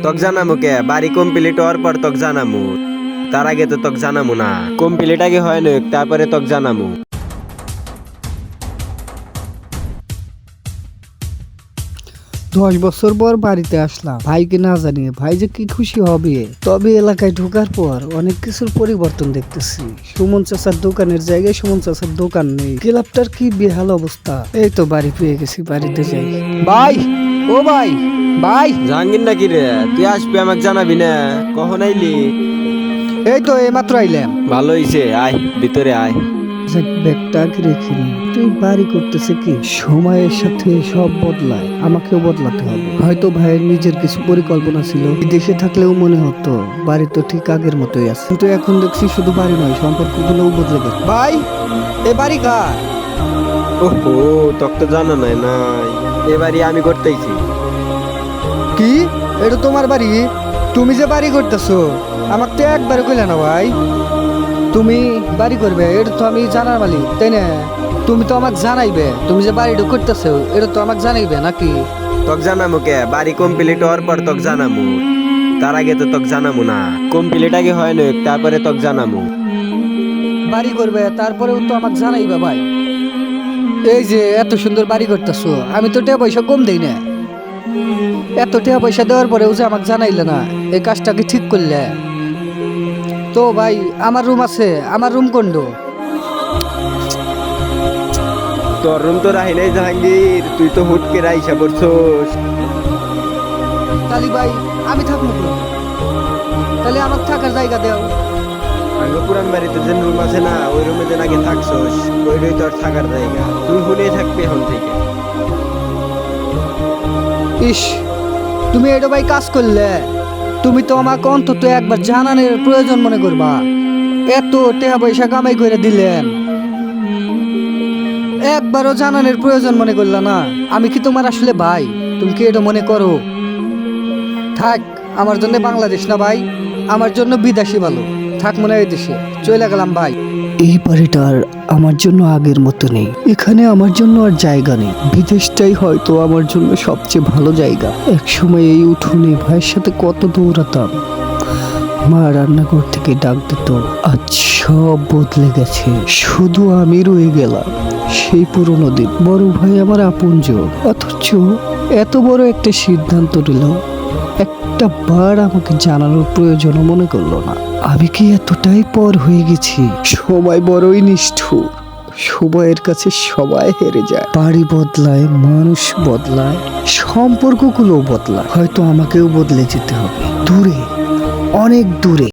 তক জানামু কে বাড়ি কমপ্লিট হওয়ার পর তক জানামু। তার আগে তো তক জানামু না। কমপ্লিট আগে হয় না, তারপরে তক জানামু। 10 বছর পর বাড়িতে আসলাম ভাইকে না জানিয়ে। ভাই যে কি খুশি হবে। তবে এলাকায় ঢোকার পর অনেক কিছুর পরিবর্তন দেখতেছি। সুমন চাচার দোকানের জায়গায় সুমন চাচার দোকান নেই। ক্লাবটার কি বেহাল অবস্থা। এই তো বাড়ি পেয়ে গেছি, বাড়িতে যাই। ভাই, ও ভাই, ভাই। জাহাঙ্গীর নাকি রে? তুই আসবি আমাকে জানাবি না? কখন আইলি? এই তো এইমাত্র আইলাম। ভালো হইছে, আয় ভিতরে আয়। ব্যাগটা আগে রেখে নি। তুই বাড়ি করতেছে কি সময়ের সাথে সব বদলায়, আমাকেও বদলাতে হবে। হয়তো ভাইয়ের নিজের কিছু পরিকল্পনা ছিল। দেশে থাকলেও মনে হতো বাড়ি তো ঠিক আগের মতোই আছে, কিন্তু এখন দেখছি শুধু বাড়ি নয়, সম্পর্কগুলোও বদলে গেছে। ভাই, এ বাড়ি কার? ওহো, তক তো জানা নাই। এবারই আমি করতেইছি। কি, এটা তোমার বাড়ি? তুমি যে বাড়ি করতেছো আমাকে তো একবারে কইলে না ভাই। তুমি বাড়ি করবে, এটা তো আমি জানার মালিক, তাই না? তুমি তো আমাকে জানাইবে তুমি যে বাড়িটা করতেছো, এটা তো আমাকে জানাইবে নাকি? তক জানামু কে বাড়ি কমপ্লিট হওয়ার পর তক জানামু। তার আগে তো তক জানামু না। কমপ্লিট আগে হয় না, তারপরে তক জানামু। বাড়ি করবে তারপরেও তো আমাকে জানাইবে ভাই। এই যে এত সুন্দর বাড়ি করতেছো, আমি তো টাকা পয়সা কম দেই না। এত টাকা পয়সা দেওয়ার পরেও যে আমাকে জানাইলে না, এই কাজটা কি ঠিক করলে? তো ভাই, আমার রুম আছে, আমার রুম কোনটো? তোর রুম তো রাহি নাই জাহাঙ্গীর, তুই তো হুটকে রাইসা পড়ছস। তালি ভাই, আমি থাকবো কোন? তাহলে আমার থাকার জায়গা দেও। আগে পুরান বাড়িতে যে রুম আছে না, ওই রুমে যে আগে থাকছস, ওইটাই তোর থাকার জায়গা। তুই হুনে থাকবি এখন থেকে। ইস, তুমি এটা ভাই কাজ করলে। তুমি তো আমাকে অন্তত একবার জানানোর প্রয়োজন মনে করবা। এত টাকা পয়সা কামাই করে দিলেন, একবারও জানানোর প্রয়োজন মনে করলা না। আমি কি তোমার আসলে ভাই? তুমি কি এটা মনে করো? থাক, আমার জন্য বাংলাদেশ না ভাই, আমার জন্য বিদেশি ভালো। থাক মনে হয় দেশে, চলে গেলাম ভাই। এই বাড়িটা আর আমার জন্য আগের মতো নেই। এখানে আমার জন্য আর জায়গা নেই। বিদেশটাই হয়তো আমার জন্য সবচেয়ে ভালো জায়গা। একসময় এই উঠোনে ভাইয়ের সাথে কত দৌড়াতাম। মা রান্নাঘর থেকে ডাক দিত। আজ সব বদলে গেছে, শুধু আমি রয়ে গেলাম সেই পুরনো দিন। বড় ভাই আমার আপনজন, অথচ এত বড় একটা সিদ্ধান্ত নিল, একটা বার আমাকে জানানোর প্রয়োজন মনে করলো না। আমি কি এতটাই পর হয়ে গেছি? সময় বড়ই নিষ্ঠুর। সময়ের কাছে সবাই হেরে যায়। বাড়ি বদলায়, মানুষ বদলায়, সম্পর্কগুলো বদলায়। হয়তো আমাকেও বদলে যেতে হবে, দূরে, অনেক দূরে।